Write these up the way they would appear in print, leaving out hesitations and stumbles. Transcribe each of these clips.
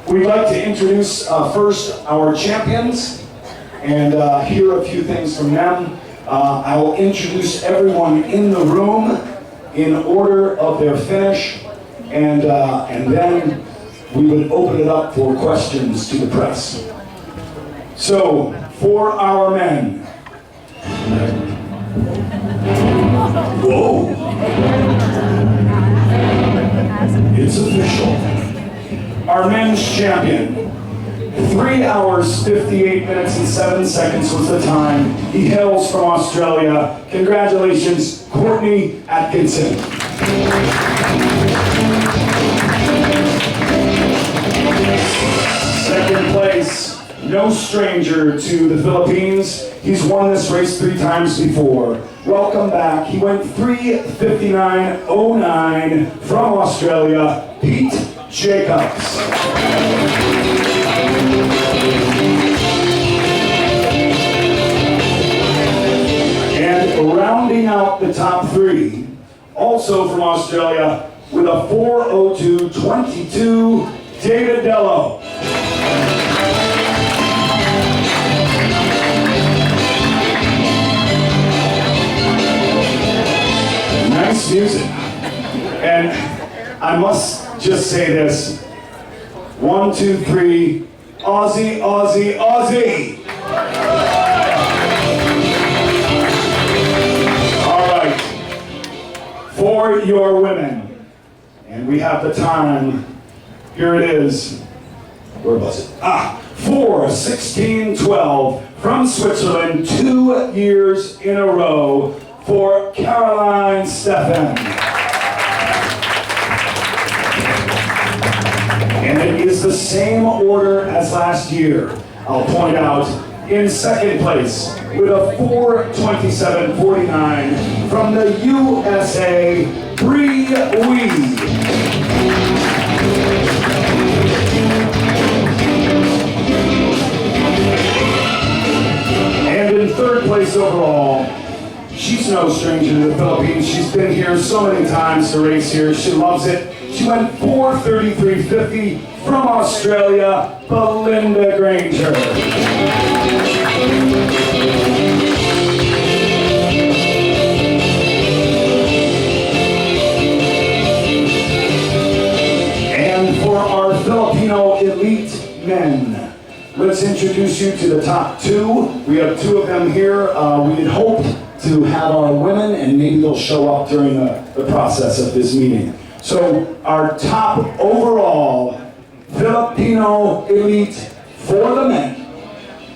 We'd like to introduce first our champions and hear a few things from them. I will introduce everyone in the room in order of their finish, and then we would open it up for questions to the press. So, for our men. Whoa! It's official. Our men's champion. 3 hours, 58 minutes, and 7 seconds was the time. He hails from Australia. Congratulations, Courtney Atkinson. Second place, no stranger to the Philippines. He's won this race 3 times before. Welcome back. He went 3:59.09 from Australia, Pete Jacobs. And rounding out the top 3, also from Australia, with a 4:02.22, David Dello. Nice music. And I must just say this. 1, 2, 3, Aussie, Aussie, Aussie. All right. For your women, and we have the time. Here it is. Where was it? 4:16.12 from Switzerland, 2 years in a row for Caroline Steffen. And it is the same order as last year. I'll point out, in second place with a 4:27.49 from the USA, Bree Weed. And in third place overall, she's no stranger to the Philippines. She's been here so many times to race here. She loves it. She went 4:33.50 from Australia, Belinda Granger. And for our Filipino elite men, let's introduce you to the top 2. We have 2 of them here. We had hoped to have our women, and maybe they'll show up during the process of this meeting. So our top overall Filipino elite for the men,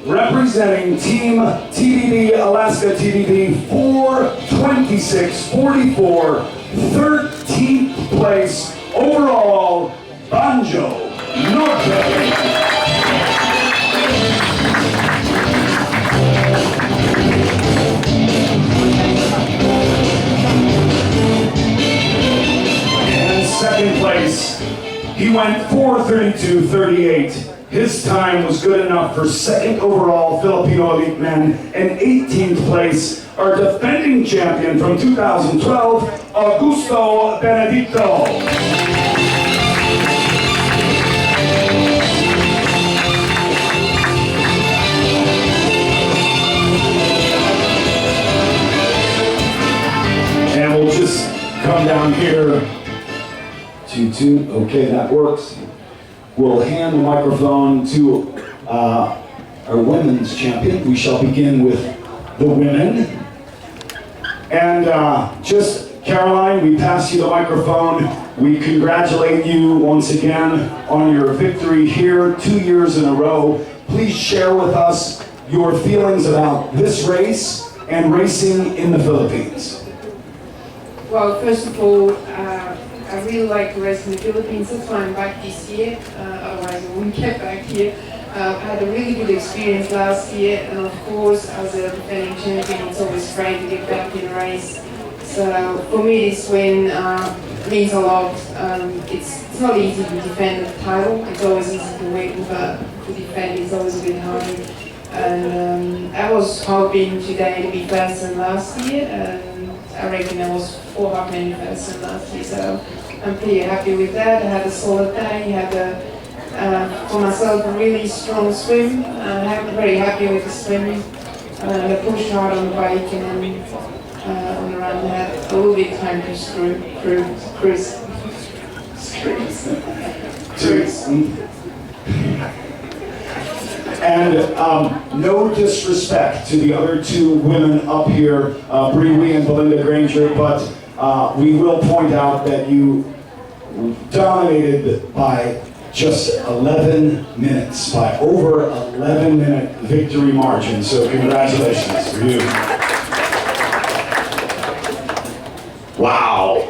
representing Team TDB, Alaska TDB, 4:26.44, 13th place overall, Banjo Norte. Second place, he went 4:32.38. His time was good enough for second overall Filipino elite men. And 18th place, our defending champion from 2012, Augusto Benedicto. And we'll just come down here. 2, okay, that works. We'll hand the microphone to our women's champion. We shall begin with the women. And just, Caroline, we pass you the microphone. We congratulate you once again on your victory here 2 years in a row. Please share with us your feelings about this race and racing in the Philippines. Well, first of all, I really like to race in the Philippines. That's why I'm back this year. Otherwise, I wouldn't get back here. I had a really good experience last year, and of course, as a defending champion, it's always great to get back in a race. So for me, this win means a lot. It's not easy to defend the title. It's always easy to win, but to defend is always a bit hard. And I was hoping today to be faster than last year, and I reckon I was 4 minutes faster than last year. So I'm pretty happy with that. I had a solid day. I had a for myself, a really strong swim. I'm very happy with the swimming. I pushed hard on the bike and then on the run had a little bit of time to cruise. And no disrespect to the other two women up here, Bree Wee and Belinda Granger, but we will point out that you dominated by just 11 minutes, by over 11-minute victory margin. So congratulations for you. Wow.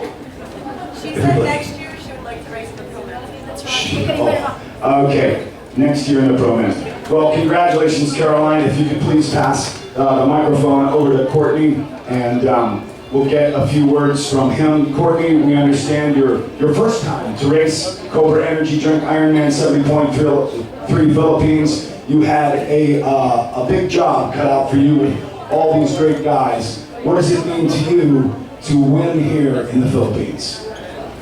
She said next year she would like to race in the pro men. That's right. Okay, next year in the pro men. Well, congratulations, Caroline. If you could please pass the microphone over to Courtney, and we'll get a few words from him. Courtney, we understand your first time to race Cobra Energy Drink Ironman 70.3 Philippines. You had a big job cut out for you with all these great guys. What does it mean to you to win here in the Philippines?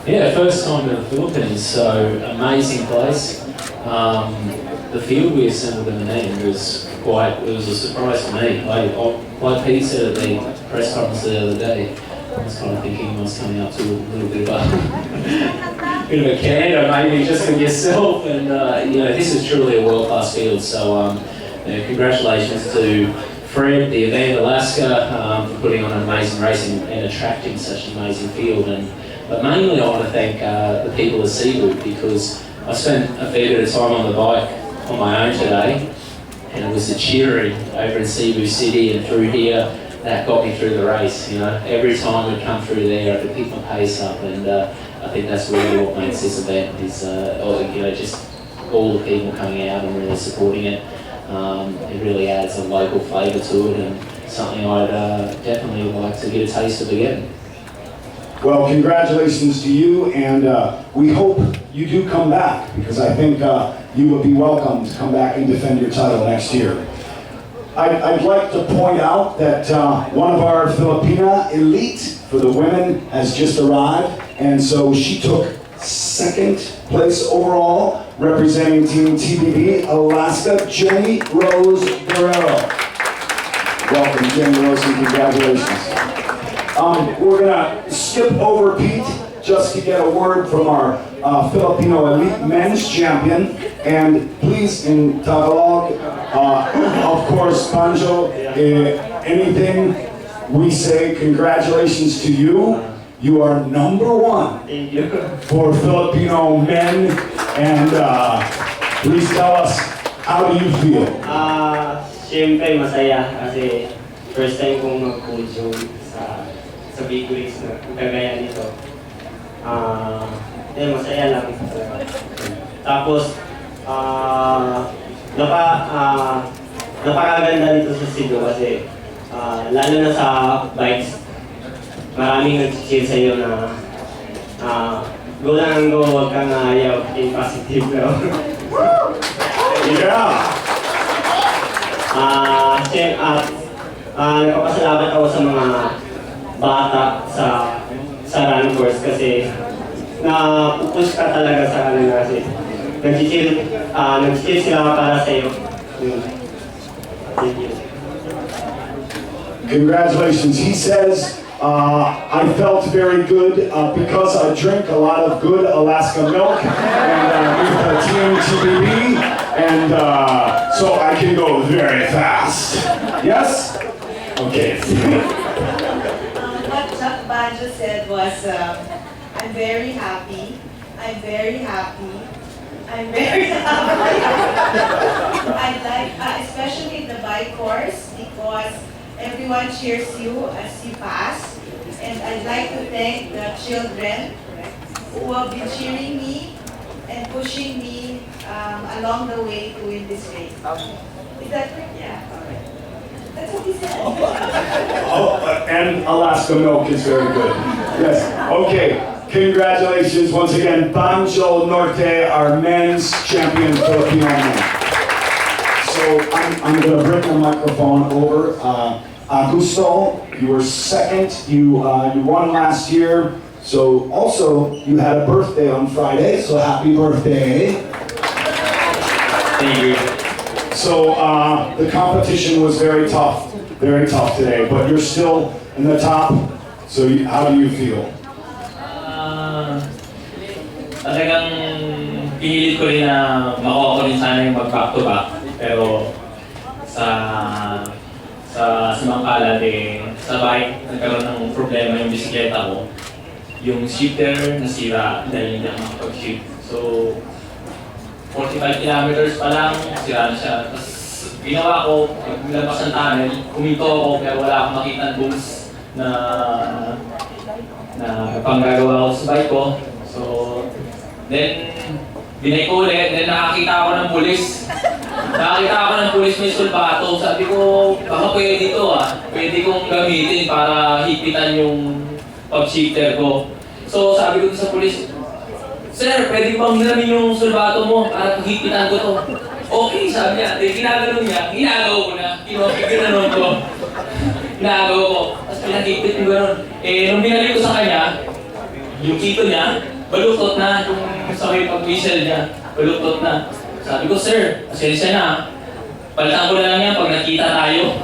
Yeah, first time in the Philippines, so amazing place. The field we assembled in the end was a surprise to me. Like Pete said at the press conference the other day, I was kind of thinking I was coming up to a little bit of a can, or maybe just for yourself. And this is truly a world-class field. So congratulations to Fred, the event, Alaska, for putting on an amazing race and attracting such an amazing field. But mainly I want to thank the people of Cebu, because I spent a fair bit of time on the bike on my own today, and it was the cheering over in Cebu City and through here that got me through the race. Every time we'd come through there, I could pick my pace up, and I think that's really what makes this event is just all the people coming out and really supporting it. It really adds a local flavour to it, and something I'd definitely like to get a taste of again. Well, congratulations to you, and we hope you do come back, because I think you would be welcome to come back and defend your title next year. I'd like to point out that one of our Filipina elite for the women has just arrived, and so she took second place overall, representing Team TBB Alaska, Jenny Rose Guerrero. Welcome, Jenny Rose, and congratulations. We're gonna skip over Pete just to get a word from our Filipino elite men's champion, and please in Tagalog, of course, Banjo, anything we say, congratulations to you. You are number one for Filipino men, and please tell us, how do you feel? Siyempre masaya kasi first time kong mag-podium sa big race na kagaya nito. Masaya lang. Tapos, napakaganda nito sa Cebu kasi lalo na sa bikes, maraming nag-cheer sa'yo na go lang ang go, huwag kang ayaw, in positive daw. Yeah! Nagpapasalamat ako sa mga bata sa run course kasi na-push ka talaga sa kanila kasi nag-cheer sila para sa'yo. Thank you. Congratulations. He says, I felt very good because I drink a lot of good Alaska milk and with Team TBB, and so I can go very fast. Yes? Okay. What Chuck Banjo said was, I'm very happy. I'm very happy. I'm very happy. I like, especially the bike course, because everyone cheers you as you pass. And I'd like to thank the children who have been cheering me and pushing me along the way to win this race. Is that right? Yeah. All right. That's what he said. And Alaska milk is very good. Yes. Okay. Congratulations once again, Banjo Norte, our men's champion Filipino man. So I'm going to bring the microphone over. Augusto, you were second. You won last year. So also you had a birthday on Friday. So happy birthday! Thank you. So the competition was very tough today, but you're still in the top. So how do you feel? Talagang pinilit ko rin na makuha ko rin sana yung mag-back to back. Pero sa simangkalat sa bike, nagkaroon ng problema yung bisikleta ko. Yung shifter nasira dahil hindi ako makapag-shift. So, 45 kilometers pa lang, sira na siya. Tapos ginawa ko, naglabas ng tunnel, kumito ako pero wala akong makita ng booms na panggagawa ko sa bike ko. So, then, binay ko ulit, then nakakita ako ng pulis. May sulbato. Sabi ko, baka pwede ito pwede kong gamitin para hipitan yung pag-shifter ko. So, sabi ko sa pulis, "Sir, pwede bang hiramin yung sulbato mo para hipitan ko to?" Okay, sabi niya. Ginaganon niya, ginagawa ko na. Ginanon ko. Ginagawa ko. Tapos pinahipit yung gano'n. Nung binalik ko sa kanya, yung kito niya, balutot na yung sa may pag-whistle niya. Balutot na. Sabi ko, "Sir, pasensya na. Palitan ko na lang yan pag nakita tayo.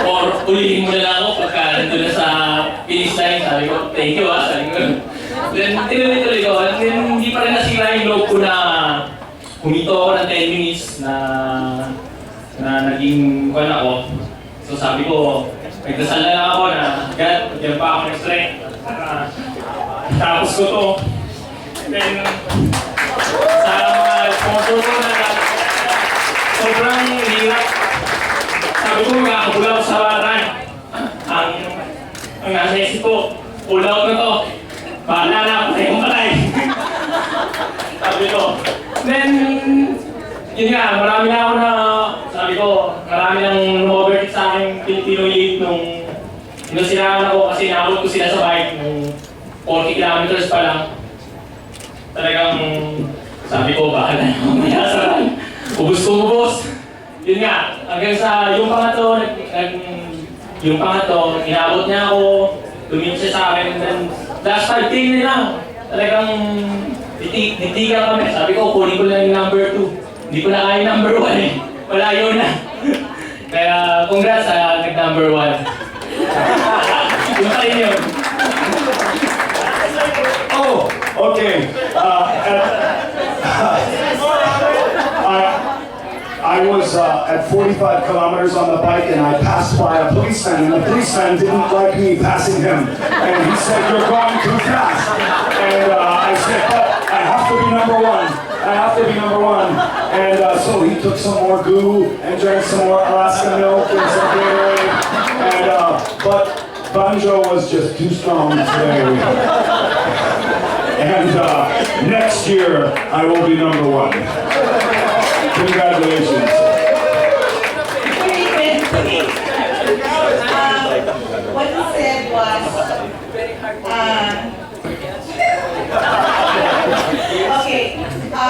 Or ulihin mo na lang ako pagka nandun na sa finish line." Sabi ko, "Thank you sabi ko. Then, tinuloy ko. Then, hindi pa rin nasira yung loob ko na humito ako ng 10 minutes na naging kwan ako. So sabi ko, nagdasal na lang ako na, "God, bigyan pa ako ng strength. Tapos ko to." And then, sa mga sponsor ko na sobrang hirap. Sabi ko, makakabula ko sa run. Ang nasa isip ko, pull out na to. Bahala na ako sa iyong patay. Sabi ko. Then, yun nga, marami nang overtake sa aking Filipino lead nung sinasiraan ako kasi naabot ko sila sa bike nung 40 kilometers pa lang. Talagang sabi ko, bahala na ako mayasaran. Ubus. Yun nga, hanggang sa yung pangatlo, inaabot niya ako, tumingin siya sa akin, and then last 5K na lang. Talagang nitigan kami. Sabi ko, kunin ko lang yung number 2. Hindi ko na kaya yung number 1 Malayo na. Kaya congrats sa nag-number 1. Yung pa rin yun. Oh, okay. I was at 45 kilometers on the bike and I passed by a policeman and the policeman didn't like me passing him. And he said, "You're going too fast." And I said, "But I have to be number 1. I have to be number 1. And so he took some more goo and drank some more Alaska milk and some Gatorade. And, but Banjo was just too strong today. And next year, I will be number 1. Congratulations. What he said was, okay, I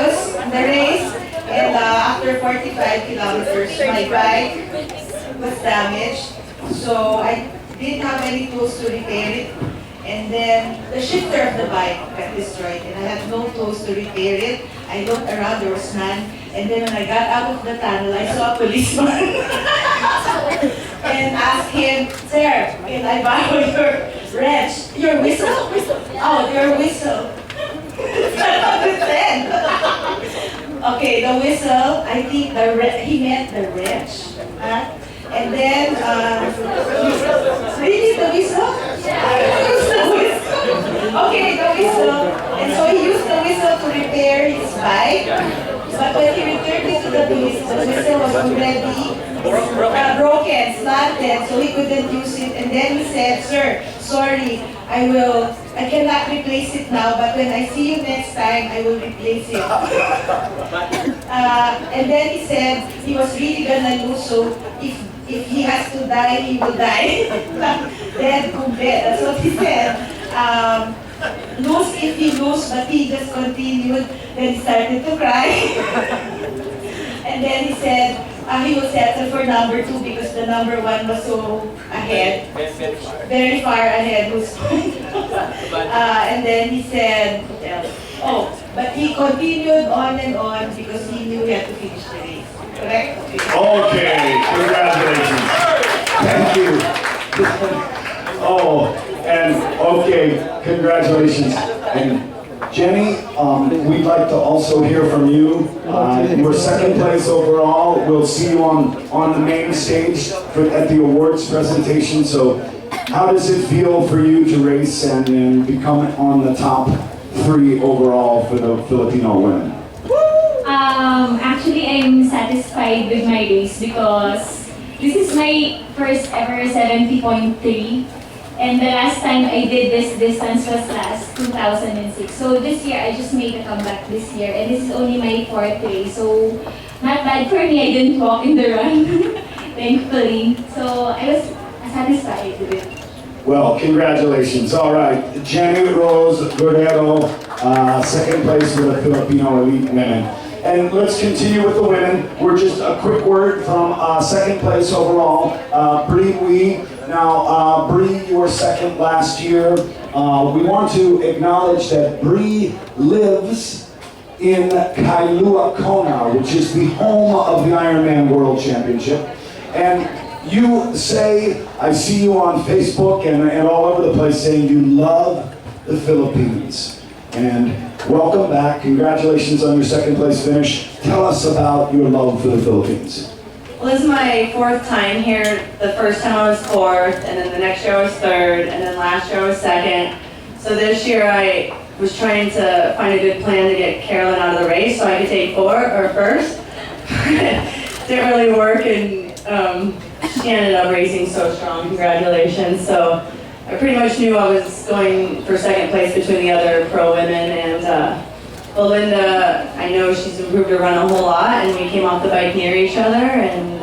was in the race, and after 45 kilometers, my bike was damaged, so I didn't have any tools to repair it. And then the shifter of the bike got destroyed, and I had no tools to repair it. I looked around, there was none. And then when I got out of the tunnel, I saw a policeman and asked him, "Sir, can I borrow your wrench? Your whistle? Oh, your whistle." Okay, the whistle, I think he meant the wrench. And then, really the whistle? Okay, the whistle. And so he used the whistle to repair his bike. But when he returned it to the police, the whistle was already broken, slanted, so he couldn't use it. And then he said, "Sir, sorry, I cannot replace it now, but when I see you next time, I will replace it." And then he said he was really gonna lose, so if he has to die, he will die. Then, that's what he said. Lose if he lose, but he just continued. Then he started to cry. And then he said he will settle for number 2 because the number 1 was so ahead. Very far ahead. And then he said, oh, but he continued on and on because he knew he had to finish the race. Correct? Okay, congratulations. Thank you. Oh, and okay, congratulations. And Jenny, we'd like to also hear from you. You were second place overall. We'll see you on the main stage at the awards presentation. So how does it feel for you to race and become on the top 3 overall for the Filipino women? Actually, I'm satisfied with my race because this is my first ever 70.3. And the last time I did this distance was last 2006. So this year, I just made a comeback this year. And this is only my 4th race. So not bad for me. I didn't walk in the run, thankfully. So I was satisfied with it. Well, congratulations. All right, Jenny Rose Guerrero, second place for the Filipino elite women. And let's continue with the women. We're just a quick word from second place overall, Bree Wee. Now, Bree, you were second last year. We want to acknowledge that Bree lives in Kailua Kona, which is the home of the Ironman World Championship. And you say, I see you on Facebook and all over the place saying you love the Philippines. And welcome back. Congratulations on your second place finish. Tell us about your love for the Philippines. Well, this is my 4th time here. The first time I was 4th, and then the next year I was 3rd, and then last year I was 2nd. So this year I was trying to find a good plan to get Carolyn out of the race so I could take 1st. Didn't really work, and she ended up racing so strong. Congratulations. So I pretty much knew I was going for 2nd place between the other pro women, and Belinda, I know she's improved her run a whole lot, and we came off the bike near each other, and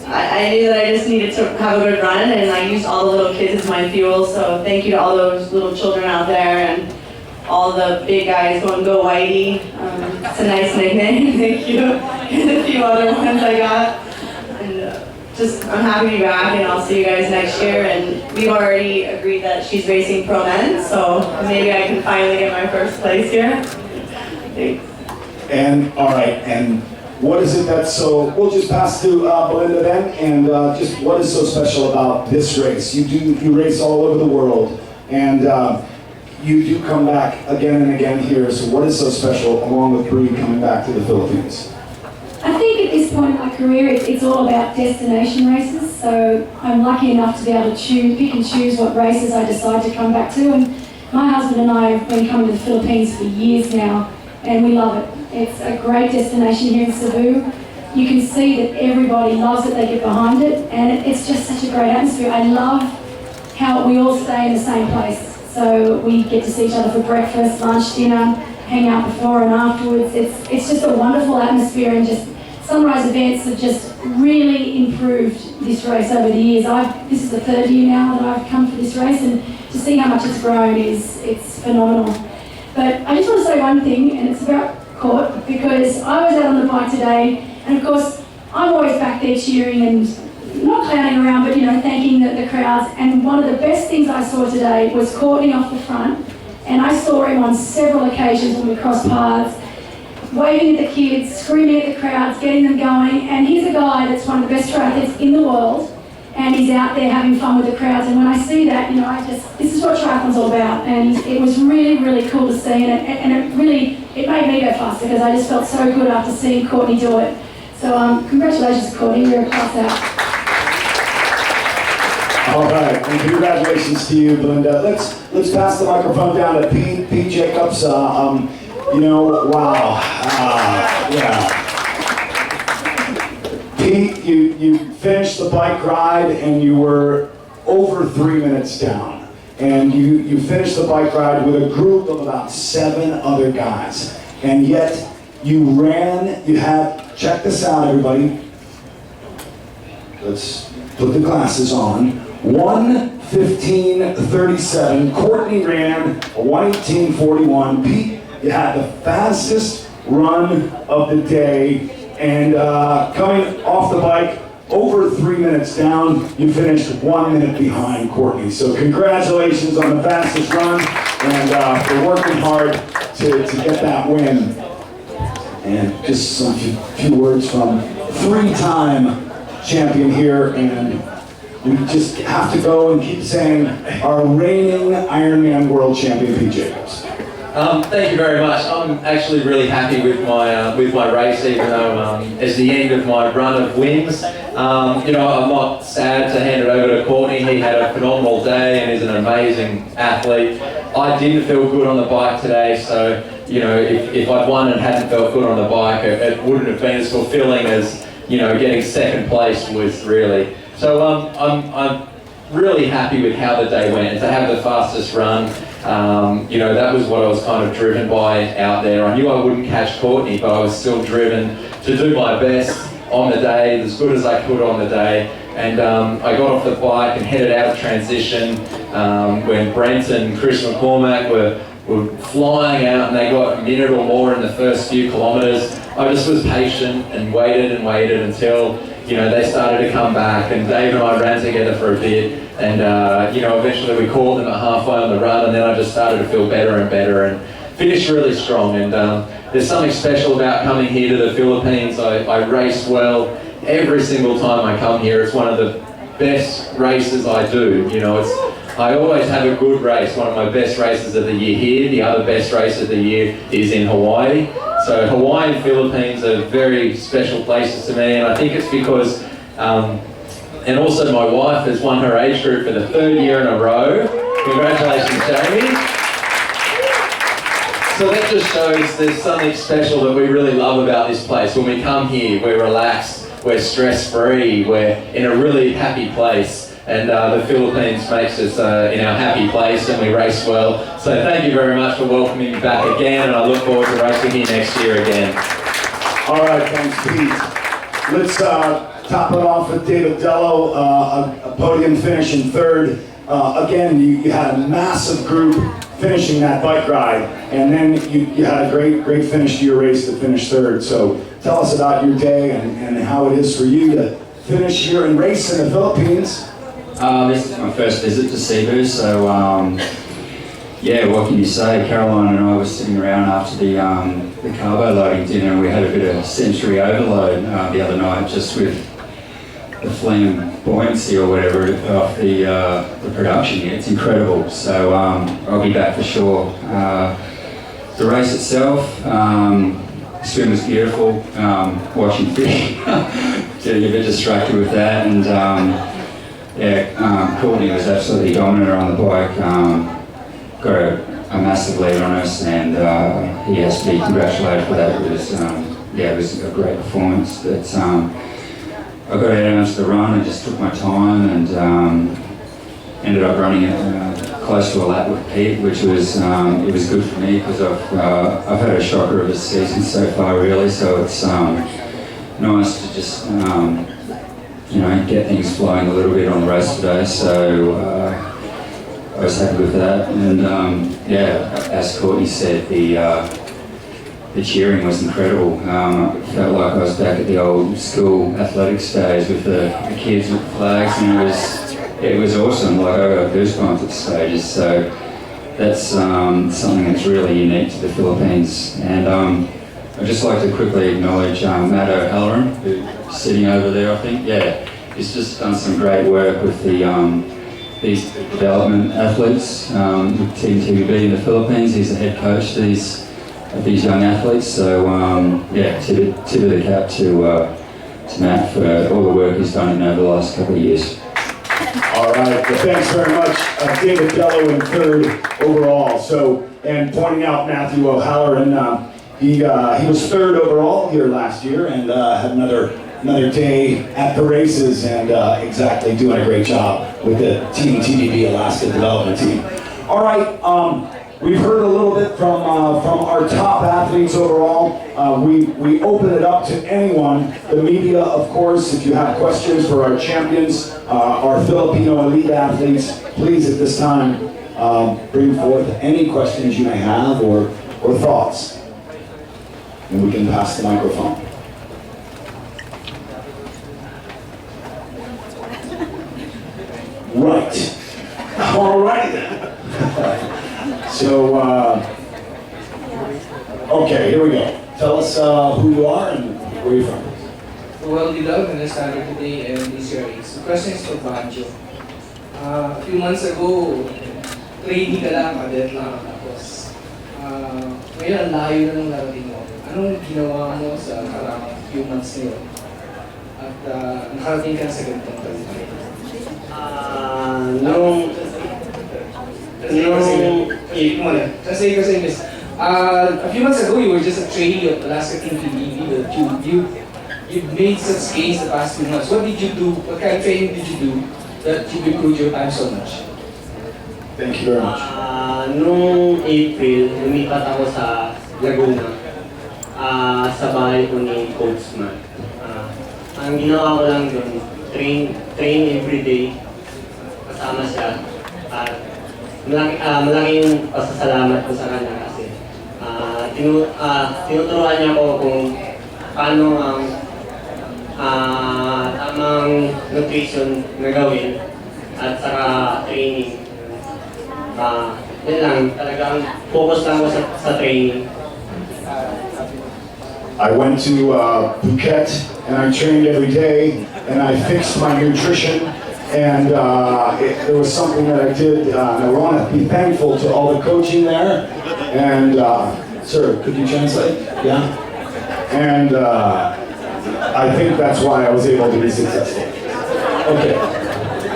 I knew that I just needed to have a good run, and I used all the little kids as my fuel, so thank you to all those little children out there, and all the big guys going Go Whitey. It's a nice nickname, thank you, and a few other ones I got. And I'm happy to be back, and I'll see you guys next year. And we've already agreed that she's racing pro men, so maybe I can finally get my 1st place here. Thanks. And all right, and what is it that's so? We'll just pass to Belinda then, and just what is so special about this race? You race all over the world, and you do come back again and again here. So what is so special, along with Bree coming back to the Philippines? I think at this point in my career, it's all about destination races. So I'm lucky enough to be able to pick and choose what races I decide to come back to. And my husband and I have been coming to the Philippines for years now, and we love it. It's a great destination here in Cebu. You can see that everybody loves it, they get behind it, and it's just such a great atmosphere. I love how we all stay in the same place. So we get to see each other for breakfast, lunch, dinner, hang out before and afterwards. It's just a wonderful atmosphere, and just Sunrise events have just really improved this race over the years. This is the 3rd year now that I've come for this race, and to see how much it's grown it's phenomenal. But I just want to say one thing, and it's about Court, because I was out on the bike today, and of course I'm always back there cheering and not clowning around, but thanking the crowds. And one of the best things I saw today was Courtney off the front, and I saw him on several occasions when we crossed paths, waving at the kids, screaming at the crowds, getting them going. And he's a guy that's one of the best triathletes in the world, and he's out there having fun with the crowds. And when I see that, this is what triathlon's all about. And it was really, really cool to see, and it made me go faster, because I just felt so good after seeing Courtney do it. So congratulations, Courtney, you're a class out. All right, and congratulations to you, Belinda. Let's pass the microphone down to Pete Jacobs. Wow. Yeah. Pete, you finished the bike ride and you were over 3 minutes down. And you finished the bike ride with a group of about 7 other guys. And yet you check this out, everybody. Let's put the glasses on. 1:15:37. Courtney ran a 1:18:41. Pete, you had the fastest run of the day, and coming off the bike, over 3 minutes down. You finished 1 minute behind Courtney. So congratulations on the fastest run and for working hard to get that win. And just some few words from three-time champion here, and we just have to go and keep saying our reigning Ironman world champion, Pete Jacobs. Thank you very much. I'm actually really happy with my race, even though it's the end of my run of wins. I'm not sad to hand it over to Courtney. He had a phenomenal day and is an amazing athlete. I didn't feel good on the bike today, so if I'd won and hadn't felt good on the bike, it wouldn't have been as fulfilling as getting second place was really. So I'm really happy with how the day went, and to have the fastest run. That was what I was kind of driven by out there. I knew I wouldn't catch Courtney, but I was still driven to do my best on the day, as good as I could on the day. And I got off the bike and headed out of transition when Brent and Chris McCormack were flying out, and they got a minute or more in the first few kilometres. I just was patient and waited until they started to come back, and Dave and I ran together for a bit, and eventually we caught them at halfway on the run, and then I just started to feel better and better and finished really strong. And there's something special about coming here to the Philippines. I race well every single time I come here. It's one of the best races I do. I always have a good race. One of my best races of the year here. The other best race of the year is in Hawaii. So Hawaii and Philippines are very special places to me, and I think it's because, and also my wife has won her age group for the 3rd year in a row. Congratulations, Jamie. So that just shows there's something special that we really love about this place. When we come here, we're relaxed, we're stress-free, we're in a really happy place. And the Philippines makes us in our happy place, and we race well. So thank you very much for welcoming me back again, and I look forward to racing here next year again. All right, thanks, Pete. Let's top it off with David Dello, a podium finish in 3rd. Again, you had a massive group finishing that bike ride, and then you had a great finish to your race to finish 3rd. So tell us about your day and how it is for you to finish here and race in the Philippines. This is my first visit to Cebu, so what can you say? Caroline and I were sitting around after the carbo loading dinner, and we had a bit of sensory overload the other night, just with the flamboyancy or whatever of the production here. It's incredible, so I'll be back for sure. The race itself, the swim was beautiful. Watching Fish, getting a bit distracted with that, and Courtney was absolutely dominant on the bike. Got a massive lead on us, and he has to be congratulated for that. It was a great performance. But I got out onto the run and just took my time, and ended up running close to a lap with Pete, which was it was good for me because I've had a shocker of a season so far, really. So it's nice to just get things flowing a little bit on the race today, so I was happy with that. And as Courtney said, the cheering was incredible. I felt like I was back at the old school athletics days with the kids with the flags, and it was awesome. Like, I got goosebumps at the stages, so that's something that's really unique to the Philippines. And I'd just like to quickly acknowledge Matt O'Halloran, who's sitting over there, I think. Yeah, he's just done some great work with these development athletes with Team TVB in the Philippines. He's the head coach of these young athletes. So tip of the cap to Matt for all the work he's done over the last couple of years. All right, well, thanks very much, David Dello in 3rd overall. So, and pointing out Matthew O'Halloran, he was 3rd overall here last year, and had another day at the races, and exactly doing a great job with the Team TVB Alaska Development Team. All right, we've heard a little bit from our top athletes overall. We open it up to anyone, the media, of course. If you have questions for our champions, our Filipino elite athletes, please at this time bring forth any questions you may have or thoughts. And we can pass the microphone. Right. Alrighty then. So, okay, here we go. Tell us who you are and where you're from. Well, Dilaw, gonna start today and this year is. The question is for Banjo. A few months ago, training ka lang, cadet lang. Tapos, ngayon ang layo na ng narating mo. Anong ginawa mo sa karang few months ngayon? At nakarating ka sa ganitong training? A few months ago, you were just a trainee of Alaska Team PBB, but you've made such gains the past few months. What did you do? What kind of training did you do that you improved your time so much? Thank you very much. Noong April, lumipat ako sa Laguna, sa bahay ko ni Coach Matt. Ang ginawa ko lang doon, train every day, kasama siya. Malaki yung pasasalamat ko sa kanya kasi tinuturuan niya ako kung paano ang tamang nutrition na gawin at saka training. Yun lang, talagang focus lang ako sa training. I went to Phuket and I trained every day and I fixed my nutrition and there was something that I did and I want to be thankful to all the coaching there and sir, could you translate? Yeah? And I think that's why I was able to be successful. Okay,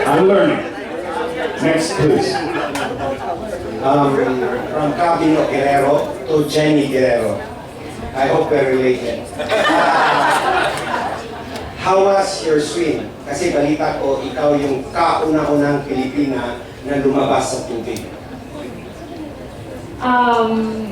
I'm learning. Next, please. From Cabino Guerrero to Jenny Guerrero. I hope we're related. How was your swim? Kasi balita ko, ikaw yung kauna-unang Pilipina na lumabas sa tubig.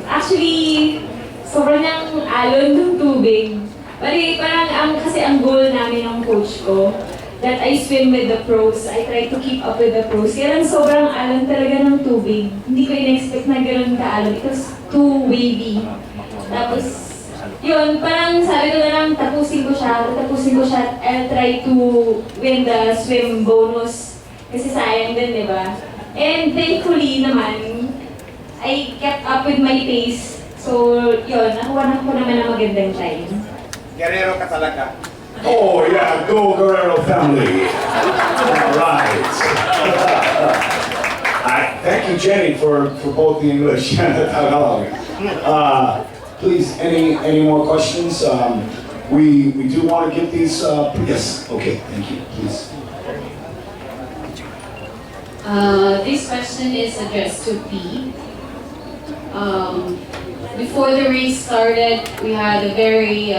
Actually, sobrang nang alon ng tubig. Bali, parang kasi ang goal namin ng coach ko, that I swim with the pros. I try to keep up with the pros. Kaya lang sobrang alon talaga ng tubig. Hindi ko in-expect na gano'n ka-alon. It was too wavy. Tapos, yun, parang sabi ko na lang, tapusin ko siya. I'll try to win the swim bonus. Kasi sayang din, di ba? And thankfully naman, I kept up with my pace. So, yun, nakuha ko naman ang magandang time. Guerrero ka talaga. Oh yeah, go Guerrero family. All right. Thank you, Jenny, for both the English and the Tagalog. Please, any more questions? We do want to get these. Yes. Okay. Thank you. Please. This question is addressed to P. Before the race started, we had a very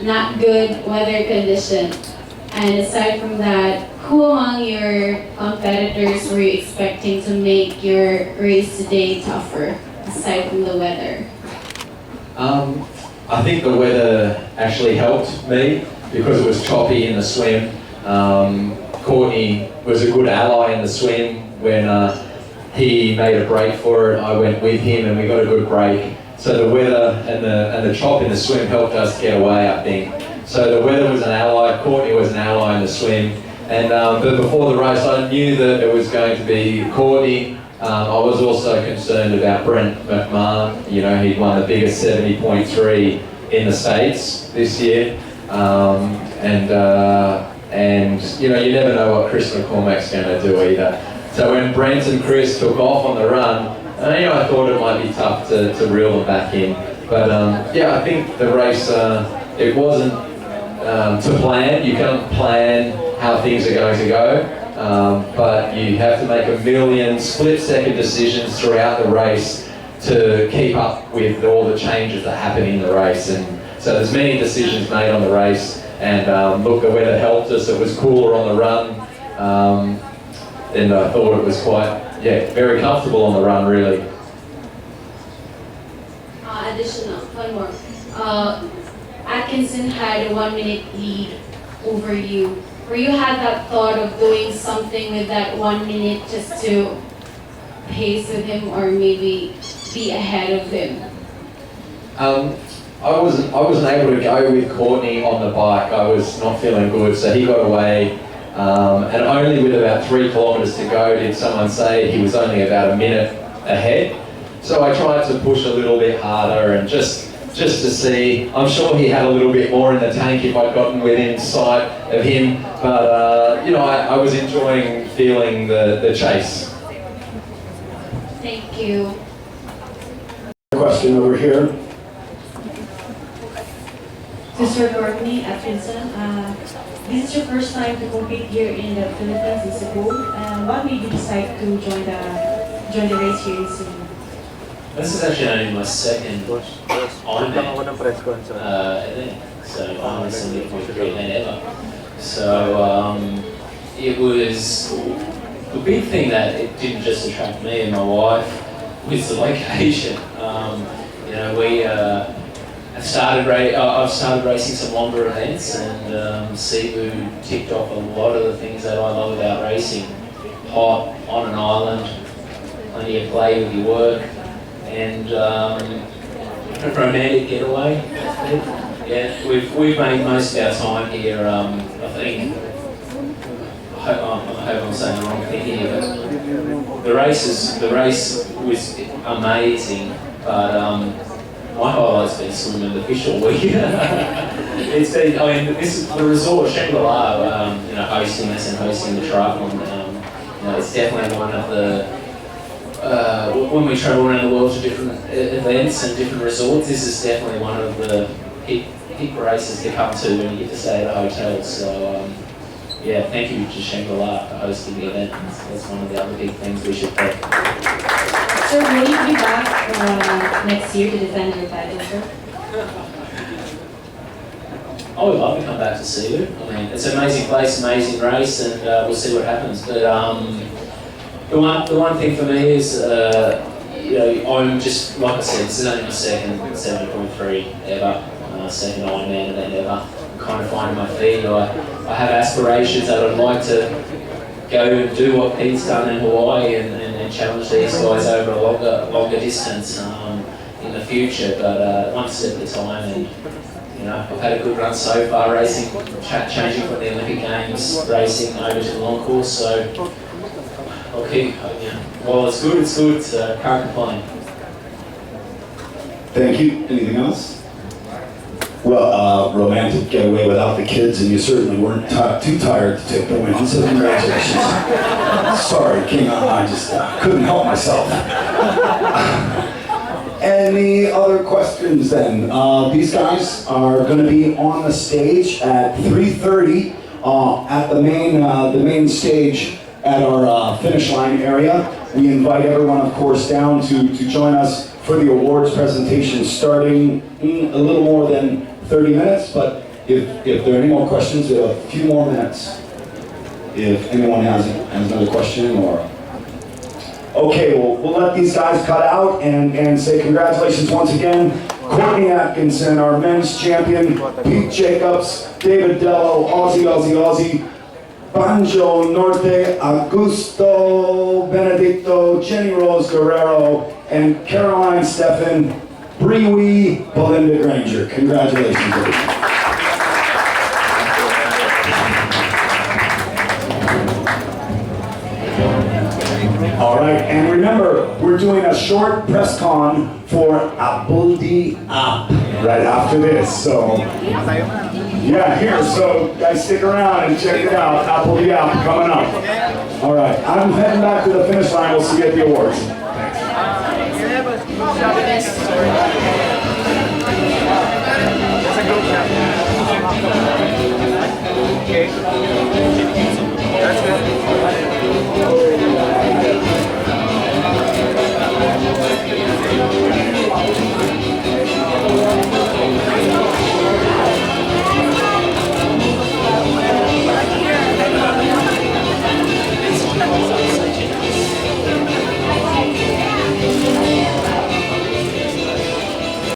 not good weather condition. And aside from that, who among your competitors were you expecting to make your race today tougher, aside from the weather? I think the weather actually helped me because it was choppy in the swim. Courtney was a good ally in the swim. When he made a break for it, I went with him and we got a good break. So the weather and the chop in the swim helped us get away, I think. So the weather was an ally, Courtney was an ally in the swim. And but before the race, I knew that it was going to be Courtney. I was also concerned about Brent McMahon. You know, he'd won the biggest 70.3 in the States this year. And you know, you never know what Chris McCormack's going to do either. So when Brent and Chris took off on the run, you know, I thought it might be tough to reel them back in. But yeah, I think the race, it wasn't to plan. You can't plan how things are going to go. But you have to make a million split-second decisions throughout the race to keep up with all the changes that happen in the race. And so there's many decisions made on the race. And look, the weather helped us. It was cooler on the run. And I thought it was quite, very comfortable on the run, really. Additional, one more. Atkinson had a 1 minute lead over you. Were you had that thought of doing something with that 1 minute just to pace with him or maybe be ahead of him? I wasn't able to go with Courtney on the bike. I was not feeling good, so he got away. And only with about 3 kilometres to go did someone say he was only about a minute ahead. So I tried to push a little bit harder and just to see. I'm sure he had a little bit more in the tank if I'd gotten within sight of him, but you know, I was enjoying feeling the chase. Thank you. Question over here. To Sir Courtney Atkinson, this is your first time to compete here in the Philippines in Cebu. What made you decide to join the race here in Cebu? This is actually only my second Ironman event, so I'm 70.3 event ever. So it was the big thing that it didn't just attract me and my wife was the location. You know, I've started racing some longer events, and Cebu ticked off a lot of the things that I love about racing. Hot, on an island, plenty of play with your work, and a romantic getaway. Yeah, we've made most of our time here. I think I hope I'm saying the wrong thing here, but the race was amazing. But my highlight's been swimming the fish all week. It's been, I mean, the resort, Shangri-La, you know, hosting us and hosting the triathlon. You know, it's definitely one of the when we travel around the world to different events and different resorts, this is definitely one of the peak races to come to when you get to stay at a hotel. So yeah, thank you to Shangri-La for hosting the event. That's one of the other big things we should thank. Sir, will you be back next year to defend your title, sir? I would love to come back to Cebu. I mean, it's an amazing place, amazing race, and we'll see what happens. But the one thing for me is, you know, I'm just, like I said, this is only my second 70.3 ever, second Ironman event ever. I'm kind of finding my feet. I have aspirations that I'd like to go and do what Pete's done in Hawaii and challenge these guys over a longer distance in the future. But one step at a time, and you know, I've had a good run so far racing, changing from the Olympic Games racing over to the long course. So I'll keep, you know, well, it's good, so can't complain. Thank you. Anything else? Well, romantic getaway without the kids, and you certainly weren't too tired to take the win, so congratulations. Sorry, King, I just couldn't help myself. Any other questions then? These guys are going to be on the stage at 3:30 at the main stage at our finish line area. We invite everyone, of course, down to join us for the awards presentation starting in a little more than 30 minutes, but if there are any more questions, we have a few more minutes. If anyone has another question or... Okay, we'll let these guys cut out and say congratulations once again. Courtney Atkinson, our men's champion, Pete Jacobs, David Dello, Aussie, Banjo Norte, Augusto Benedicto, Jenny Rose Guerrero, and Caroline Steffen, Brewe, Belinda Granger. Congratulations, everyone. All right, and remember, we're doing a short press con for Apple the App right after this. So, yeah, here. So, guys, stick around and check it out. Apple the App coming up. All right, I'm heading back to the finish line. We'll see you at the awards. Thanks.